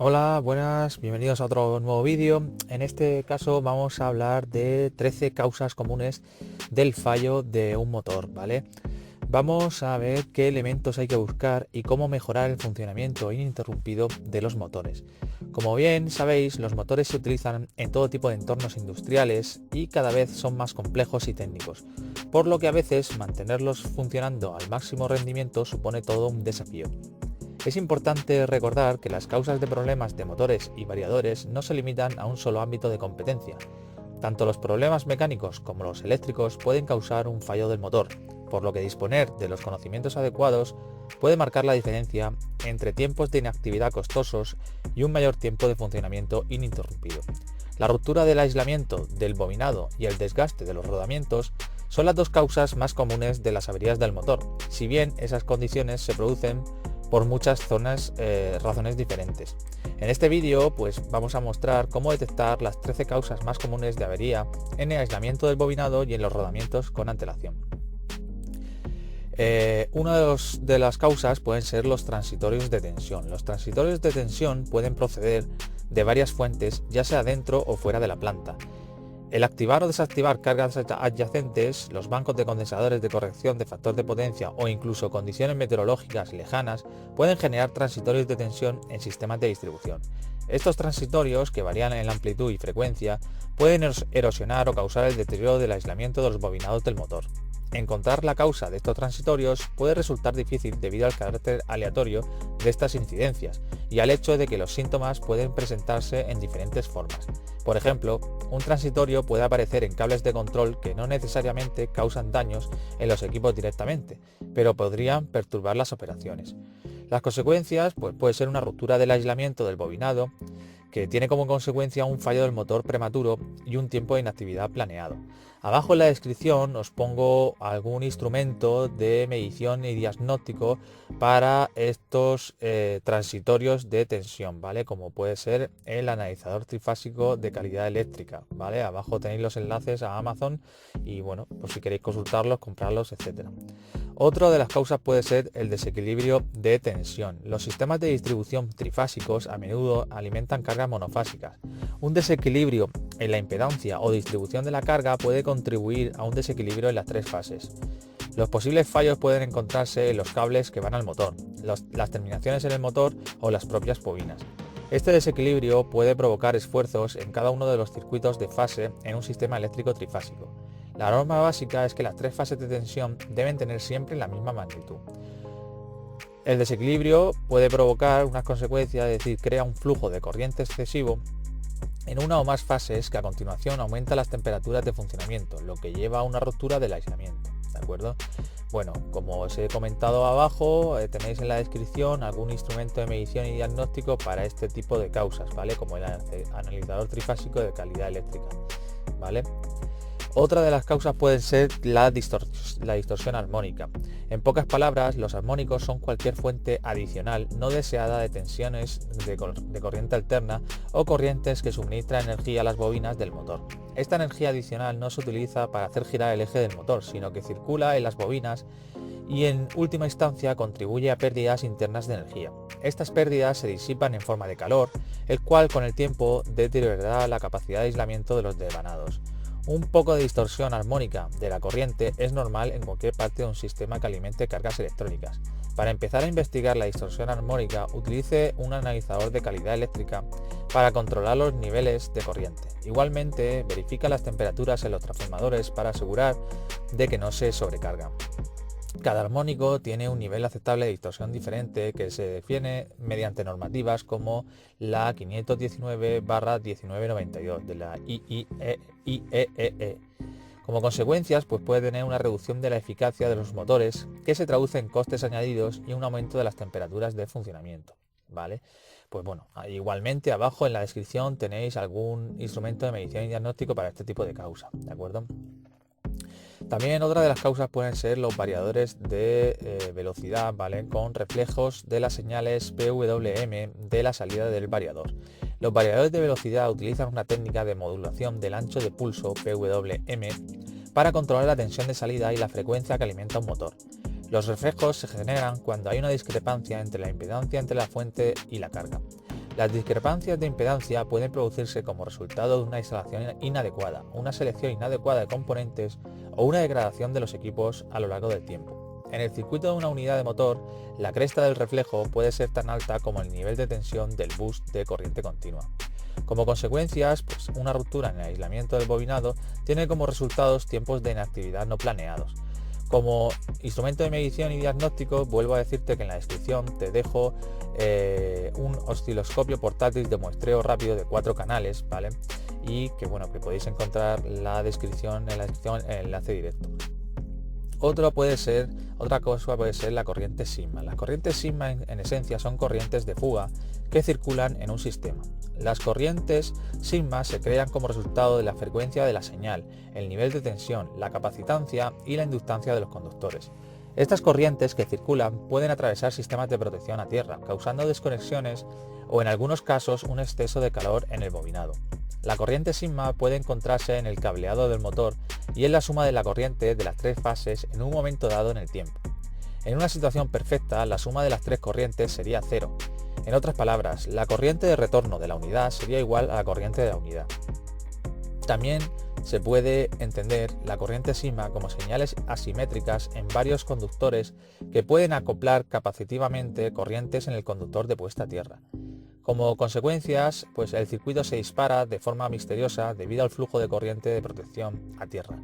Hola, buenas, bienvenidos a otro nuevo vídeo. En este caso vamos a hablar de 13 causas comunes del fallo de un motor, ¿vale? Vamos a ver qué elementos hay que buscar y cómo mejorar el funcionamiento ininterrumpido de los motores. Como bien sabéis, los motores se utilizan en todo tipo de entornos industriales y cada vez son más complejos y técnicos, por lo que a veces mantenerlos funcionando al máximo rendimiento supone todo un desafío. Es importante recordar que las causas de problemas de motores y variadores no se limitan a un solo ámbito de competencia. Tanto los problemas mecánicos como los eléctricos pueden causar un fallo del motor, por lo que disponer de los conocimientos adecuados puede marcar la diferencia entre tiempos de inactividad costosos y un mayor tiempo de funcionamiento ininterrumpido. La ruptura del aislamiento, del bobinado y el desgaste de los rodamientos son las dos causas más comunes de las averías del motor, si bien esas condiciones se producen por muchas razones diferentes. En este vídeo pues vamos a mostrar cómo detectar las 13 causas más comunes de avería en el aislamiento del bobinado y en los rodamientos con antelación. Una de las causas pueden ser los transitorios de tensión. Los transitorios de tensión pueden proceder de varias fuentes, ya sea dentro o fuera de la planta. El activar o desactivar cargas adyacentes, los bancos de condensadores de corrección de factor de potencia o incluso condiciones meteorológicas lejanas pueden generar transitorios de tensión en sistemas de distribución. Estos transitorios, que varían en la amplitud y frecuencia, pueden erosionar o causar el deterioro del aislamiento de los bobinados del motor. Encontrar la causa de estos transitorios puede resultar difícil debido al carácter aleatorio de estas incidencias y al hecho de que los síntomas pueden presentarse en diferentes formas. Por ejemplo, un transitorio puede aparecer en cables de control que no necesariamente causan daños en los equipos directamente, pero podrían perturbar las operaciones. Las consecuencias puede ser una ruptura del aislamiento del bobinado, que tiene como consecuencia un fallo del motor prematuro y un tiempo de inactividad planeado. Abajo en la descripción os pongo algún instrumento de medición y diagnóstico para estos transitorios de tensión, ¿vale? Como puede ser el analizador trifásico de calidad eléctrica, ¿vale? Abajo tenéis los enlaces a Amazon y bueno, pues si queréis consultarlos, comprarlos, etcétera. Otra de las causas puede ser el desequilibrio de tensión. Los sistemas de distribución trifásicos a menudo alimentan cargas monofásicas. Un desequilibrio en la impedancia o distribución de la carga puede contribuir a un desequilibrio en las tres fases. Los posibles fallos pueden encontrarse en los cables que van al motor, las terminaciones en el motor o las propias bobinas. Este desequilibrio puede provocar esfuerzos en cada uno de los circuitos de fase en un sistema eléctrico trifásico. La norma básica es que las tres fases de tensión deben tener siempre la misma magnitud. El desequilibrio puede provocar unas consecuencias, es decir, crea un flujo de corriente excesivo en una o más fases que a continuación aumenta las temperaturas de funcionamiento, lo que lleva a una ruptura del aislamiento, ¿de acuerdo? Bueno, como os he comentado abajo, tenéis en la descripción algún instrumento de medición y diagnóstico para este tipo de causas, ¿vale? Como el analizador trifásico de calidad eléctrica, ¿vale? Otra de las causas puede ser la distorsión armónica. En pocas palabras, los armónicos son cualquier fuente adicional no deseada de tensiones de corriente alterna o corrientes que suministran energía a las bobinas del motor. Esta energía adicional no se utiliza para hacer girar el eje del motor, sino que circula en las bobinas y en última instancia contribuye a pérdidas internas de energía. Estas pérdidas se disipan en forma de calor, el cual con el tiempo deteriorará la capacidad de aislamiento de los devanados. Un poco de distorsión armónica de la corriente es normal en cualquier parte de un sistema que alimente cargas electrónicas. Para empezar a investigar la distorsión armónica, utilice un analizador de calidad eléctrica para controlar los niveles de corriente. Igualmente, verifica las temperaturas en los transformadores para asegurar de que no se sobrecargan. Cada armónico tiene un nivel aceptable de distorsión diferente que se define mediante normativas como la 519/1992 de la IEEE. Como consecuencias, pues puede tener una reducción de la eficacia de los motores que se traduce en costes añadidos y un aumento de las temperaturas de funcionamiento, ¿vale? Pues bueno, igualmente abajo en la descripción tenéis algún instrumento de medición y diagnóstico para este tipo de causa, ¿de acuerdo? También otra de las causas pueden ser los variadores de velocidad, ¿vale? Con reflejos de las señales PWM de la salida del variador. Los variadores de velocidad utilizan una técnica de modulación del ancho de pulso PWM para controlar la tensión de salida y la frecuencia que alimenta un motor. Los reflejos se generan cuando hay una discrepancia entre la impedancia entre la fuente y la carga. Las discrepancias de impedancia pueden producirse como resultado de una instalación inadecuada, una selección inadecuada de componentes o una degradación de los equipos a lo largo del tiempo. En el circuito de una unidad de motor, la cresta del reflejo puede ser tan alta como el nivel de tensión del bus de corriente continua. Como consecuencias, una ruptura en el aislamiento del bobinado tiene como resultados tiempos de inactividad no planeados. Como instrumento de medición y diagnóstico, vuelvo a decirte que en la descripción te dejo un osciloscopio portátil de muestreo rápido de 4 canales, ¿vale? Y que podéis encontrar en la descripción el enlace directo. Otra cosa puede ser la corriente sigma. Las corrientes sigma en esencia son corrientes de fuga que circulan en un sistema. Las corrientes sigma se crean como resultado de la frecuencia de la señal, el nivel de tensión, la capacitancia y la inductancia de los conductores. Estas corrientes que circulan pueden atravesar sistemas de protección a tierra, causando desconexiones o en algunos casos un exceso de calor en el bobinado. La corriente sigma puede encontrarse en el cableado del motor y es la suma de la corriente de las 3 fases en un momento dado en el tiempo. En una situación perfecta, la suma de las 3 corrientes sería 0. En otras palabras, la corriente de retorno de la unidad sería igual a la corriente de la unidad. También se puede entender la corriente sigma como señales asimétricas en varios conductores que pueden acoplar capacitivamente corrientes en el conductor de puesta a tierra. Como consecuencias, el circuito se dispara de forma misteriosa debido al flujo de corriente de protección a tierra.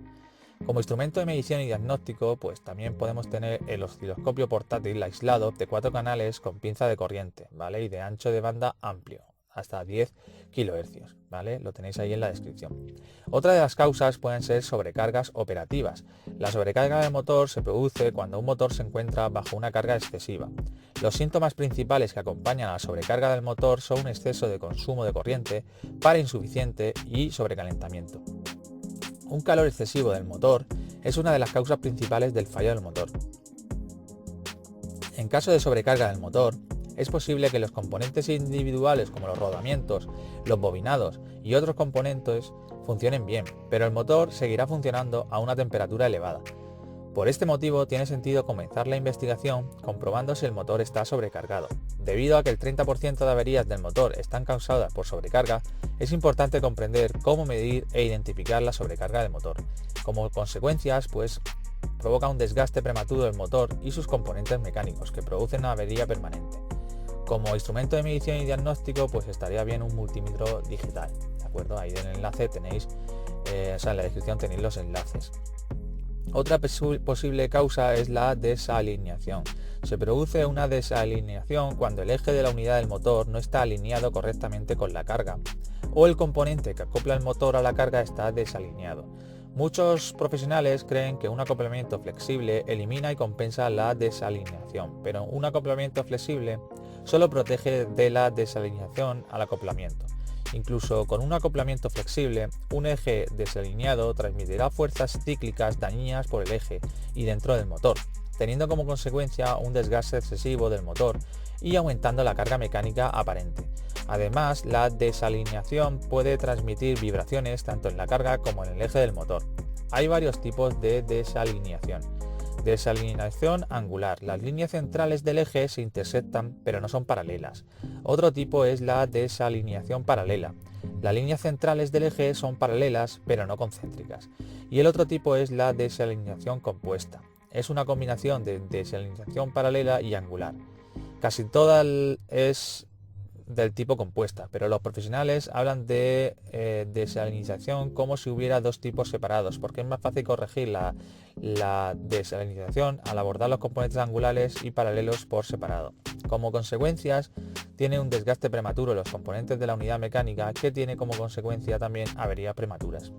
Como instrumento de medición y diagnóstico, también podemos tener el osciloscopio portátil aislado de 4 canales con pinza de corriente, ¿vale? Y de ancho de banda amplio, hasta 10 kHz, ¿vale? Lo tenéis ahí en la descripción. Otra de las causas pueden ser sobrecargas operativas. La sobrecarga del motor se produce cuando un motor se encuentra bajo una carga excesiva. Los síntomas principales que acompañan a la sobrecarga del motor son un exceso de consumo de corriente, par insuficiente y sobrecalentamiento. Un calor excesivo del motor es una de las causas principales del fallo del motor. En caso de sobrecarga del motor, es posible que los componentes individuales como los rodamientos, los bobinados y otros componentes funcionen bien, pero el motor seguirá funcionando a una temperatura elevada. Por este motivo tiene sentido comenzar la investigación comprobando si el motor está sobrecargado. Debido a que el 30% de averías del motor están causadas por sobrecarga, es importante comprender cómo medir e identificar la sobrecarga del motor. Como consecuencias, provoca un desgaste prematuro del motor y sus componentes mecánicos que producen una avería permanente. Como instrumento de medición y diagnóstico, estaría bien un multímetro digital, ¿de acuerdo? Ahí en el enlace tenéis, en la descripción tenéis los enlaces. Otra posible causa es la desalineación. Se produce una desalineación cuando el eje de la unidad del motor no está alineado correctamente con la carga, o el componente que acopla el motor a la carga está desalineado. Muchos profesionales creen que un acoplamiento flexible elimina y compensa la desalineación, pero un acoplamiento flexible solo protege de la desalineación al acoplamiento. Incluso con un acoplamiento flexible, un eje desalineado transmitirá fuerzas cíclicas dañinas por el eje y dentro del motor, teniendo como consecuencia un desgaste excesivo del motor y aumentando la carga mecánica aparente. Además, la desalineación puede transmitir vibraciones tanto en la carga como en el eje del motor. Hay varios tipos de desalineación. Desalineación angular. Las líneas centrales del eje se intersectan pero no son paralelas. Otro tipo es la desalineación paralela. Las líneas centrales del eje son paralelas pero no concéntricas. Y el otro tipo es la desalineación compuesta. Es una combinación de desalineación paralela y angular. Casi toda es del tipo compuesta, pero los profesionales hablan de desalinización como si hubiera dos tipos separados, porque es más fácil corregir la desalinización al abordar los componentes angulares y paralelos por separado. Como consecuencias, tiene un desgaste prematuro en los componentes de la unidad mecánica, que tiene como consecuencia también averías prematuras.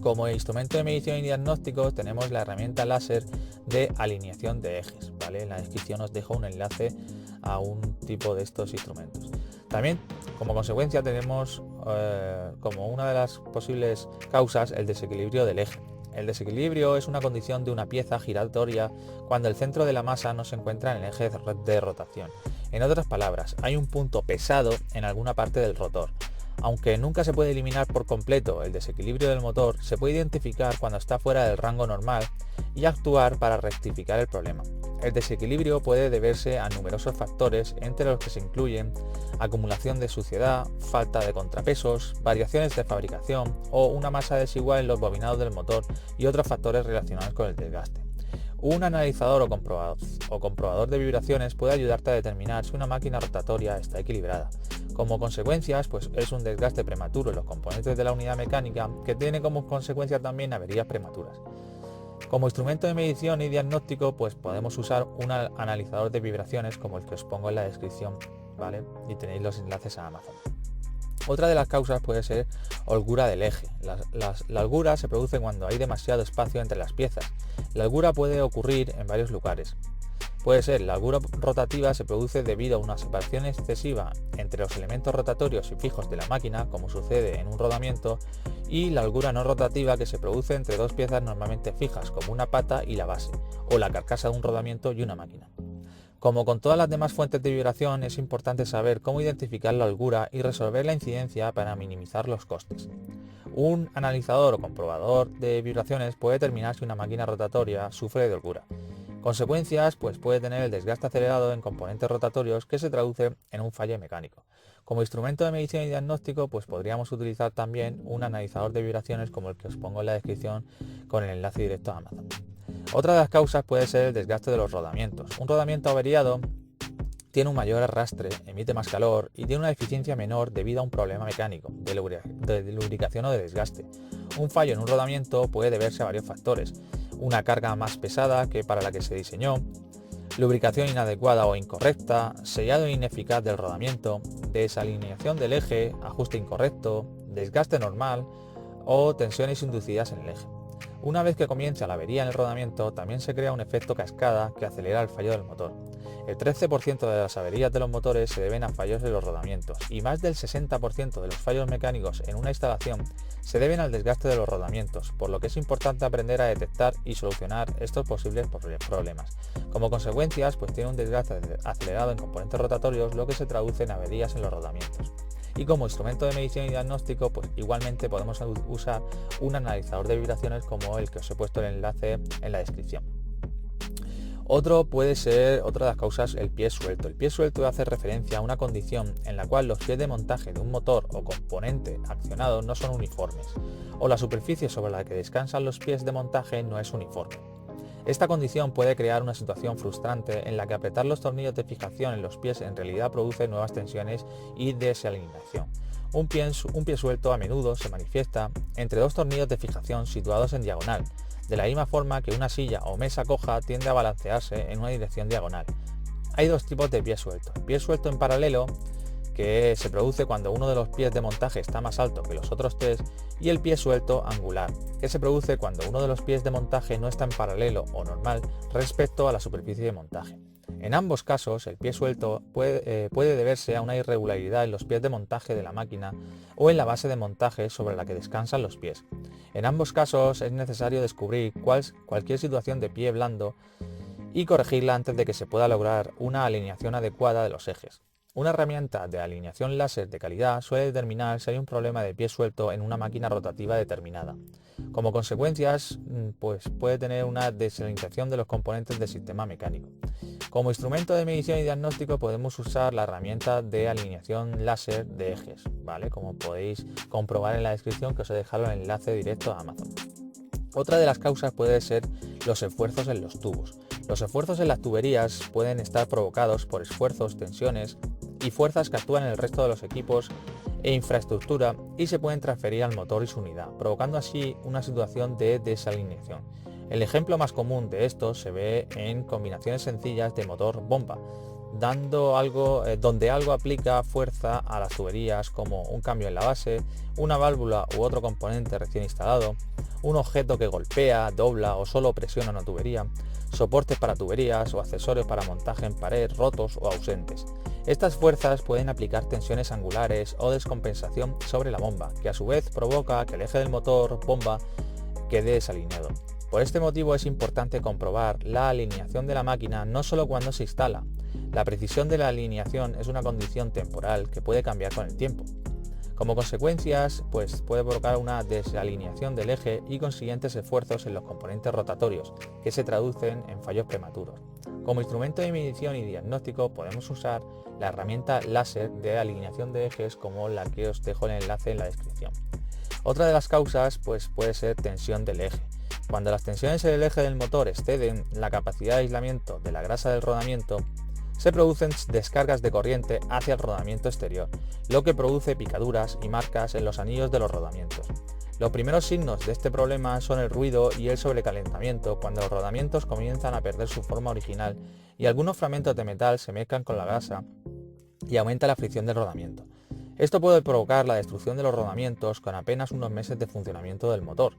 Como instrumento de medición y diagnóstico tenemos la herramienta láser de alineación de ejes, ¿vale? En la descripción os dejo un enlace a un tipo de estos instrumentos. También como consecuencia tenemos como una de las posibles causas el desequilibrio del eje. El desequilibrio es una condición de una pieza giratoria cuando el centro de la masa no se encuentra en el eje de rotación. En otras palabras, hay un punto pesado en alguna parte del rotor. Aunque nunca se puede eliminar por completo el desequilibrio del motor, se puede identificar cuando está fuera del rango normal y actuar para rectificar el problema. El desequilibrio puede deberse a numerosos factores, entre los que se incluyen acumulación de suciedad, falta de contrapesos, variaciones de fabricación o una masa desigual en los bobinados del motor y otros factores relacionados con el desgaste. Un analizador o comprobador de vibraciones puede ayudarte a determinar si una máquina rotatoria está equilibrada. Como consecuencias, pues es un desgaste prematuro en los componentes de la unidad mecánica, que tiene como consecuencia también averías prematuras. Como instrumento de medición y diagnóstico, pues podemos usar un analizador de vibraciones como el que os pongo en la descripción, ¿vale? Y tenéis los enlaces a Amazon. Otra de las causas puede ser holgura del eje. La holgura se produce cuando hay demasiado espacio entre las piezas. La holgura puede ocurrir en varios lugares. Puede ser la holgura rotativa, se produce debido a una separación excesiva entre los elementos rotatorios y fijos de la máquina, como sucede en un rodamiento, y la holgura no rotativa, que se produce entre dos piezas normalmente fijas, como una pata y la base, o la carcasa de un rodamiento y una máquina. Como con todas las demás fuentes de vibración, es importante saber cómo identificar la holgura y resolver la incidencia para minimizar los costes. Un analizador o comprobador de vibraciones puede determinar si una máquina rotatoria sufre de holgura. Consecuencias, pues puede tener el desgaste acelerado en componentes rotatorios, que se traduce en un fallo mecánico. Como instrumento de medición y diagnóstico, pues podríamos utilizar también un analizador de vibraciones como el que os pongo en la descripción con el enlace directo a Amazon. Otra de las causas puede ser el desgaste de los rodamientos. Un rodamiento averiado tiene un mayor arrastre, emite más calor y tiene una eficiencia menor debido a un problema mecánico, de lubricación o de desgaste. Un fallo en un rodamiento puede deberse a varios factores: una carga más pesada que para la que se diseñó, lubricación inadecuada o incorrecta, sellado ineficaz del rodamiento, desalineación del eje, ajuste incorrecto, desgaste normal o tensiones inducidas en el eje. Una vez que comienza la avería en el rodamiento, también se crea un efecto cascada que acelera el fallo del motor. El 13% de las averías de los motores se deben a fallos de los rodamientos, y más del 60% de los fallos mecánicos en una instalación se deben al desgaste de los rodamientos, por lo que es importante aprender a detectar y solucionar estos posibles problemas. Como consecuencias, pues tiene un desgaste acelerado en componentes rotatorios, lo que se traduce en averías en los rodamientos. Y como instrumento de medición y diagnóstico, pues igualmente podemos usar un analizador de vibraciones como el que os he puesto el enlace en la descripción. Otra de las causas, el pie suelto. El pie suelto hace referencia a una condición en la cual los pies de montaje de un motor o componente accionado no son uniformes, o la superficie sobre la que descansan los pies de montaje no es uniforme. Esta condición puede crear una situación frustrante en la que apretar los tornillos de fijación en los pies en realidad produce nuevas tensiones y desalineación. Un pie suelto a menudo se manifiesta entre dos tornillos de fijación situados en diagonal, de la misma forma que una silla o mesa coja tiende a balancearse en una dirección diagonal. Hay dos tipos de pie suelto: pie suelto en paralelo, que se produce cuando uno de los pies de montaje está más alto que los otros tres, y el pie suelto angular, que se produce cuando uno de los pies de montaje no está en paralelo o normal respecto a la superficie de montaje. En ambos casos, el pie suelto puede deberse a una irregularidad en los pies de montaje de la máquina o en la base de montaje sobre la que descansan los pies. En ambos casos es necesario descubrir cualquier situación de pie blando y corregirla antes de que se pueda lograr una alineación adecuada de los ejes. Una herramienta de alineación láser de calidad suele determinar si hay un problema de pie suelto en una máquina rotativa determinada. Como consecuencias, pues puede tener una desalineación de los componentes del sistema mecánico. Como instrumento de medición y diagnóstico podemos usar la herramienta de alineación láser de ejes, ¿vale? Como podéis comprobar en la descripción, que os he dejado el enlace directo a Amazon. Otra de las causas puede ser los esfuerzos en los tubos. Los esfuerzos en las tuberías pueden estar provocados por esfuerzos, tensiones y fuerzas que actúan en el resto de los equipos e infraestructura y se pueden transferir al motor y su unidad, provocando así una situación de desalineación. El ejemplo más común de esto se ve en combinaciones sencillas de motor-bomba, donde algo aplica fuerza a las tuberías, como un cambio en la base, una válvula u otro componente recién instalado, un objeto que golpea, dobla o solo presiona una tubería, soportes para tuberías o accesorios para montaje en pared rotos o ausentes. Estas fuerzas pueden aplicar tensiones angulares o descompensación sobre la bomba, que a su vez provoca que el eje del motor bomba quede desalineado. Por este motivo es importante comprobar la alineación de la máquina no solo cuando se instala. La precisión de la alineación es una condición temporal que puede cambiar con el tiempo. Como consecuencias, pues puede provocar una desalineación del eje y consiguientes esfuerzos en los componentes rotatorios, que se traducen en fallos prematuros. Como instrumento de medición y diagnóstico podemos usar la herramienta láser de alineación de ejes como la que os dejo el enlace en la descripción. Otra de las causas pues, puede ser tensión del eje. Cuando las tensiones en el eje del motor exceden la capacidad de aislamiento de la grasa del rodamiento, se producen descargas de corriente hacia el rodamiento exterior, lo que produce picaduras y marcas en los anillos de los rodamientos. Los primeros signos de este problema son el ruido y el sobrecalentamiento cuando los rodamientos comienzan a perder su forma original y algunos fragmentos de metal se mezclan con la grasa y aumenta la fricción del rodamiento. Esto puede provocar la destrucción de los rodamientos con apenas unos meses de funcionamiento del motor.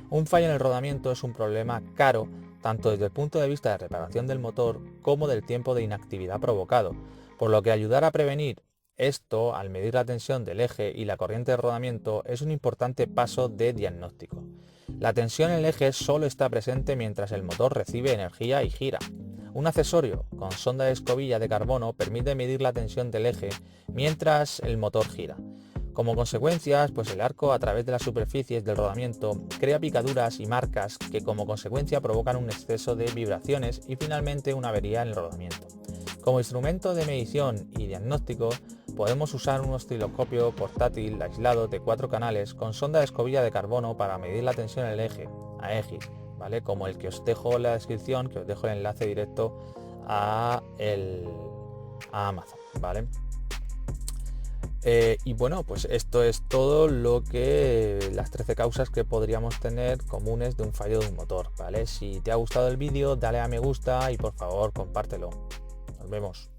Un fallo en el rodamiento es un problema caro tanto desde el punto de vista de reparación del motor como del tiempo de inactividad provocado, por lo que ayudar a prevenir esto al medir la tensión del eje y la corriente de rodamiento es un importante paso de diagnóstico. La tensión en el eje solo está presente mientras el motor recibe energía y gira. Un accesorio con sonda de escobilla de carbono permite medir la tensión del eje mientras el motor gira. Como consecuencia, pues el arco a través de las superficies del rodamiento crea picaduras y marcas que como consecuencia provocan un exceso de vibraciones y finalmente una avería en el rodamiento. Como instrumento de medición y diagnóstico podemos usar un osciloscopio portátil aislado de 4 canales con sonda de escobilla de carbono para medir la tensión en el eje, AEGIS, ¿vale? Como el que os dejo en la descripción, que os dejo el enlace directo a Amazon, ¿vale? Y bueno, pues esto es todo las 13 causas que podríamos tener comunes de un fallo de un motor, ¿vale? Si te ha gustado el vídeo, dale a me gusta y por favor compártelo. Nos vemos.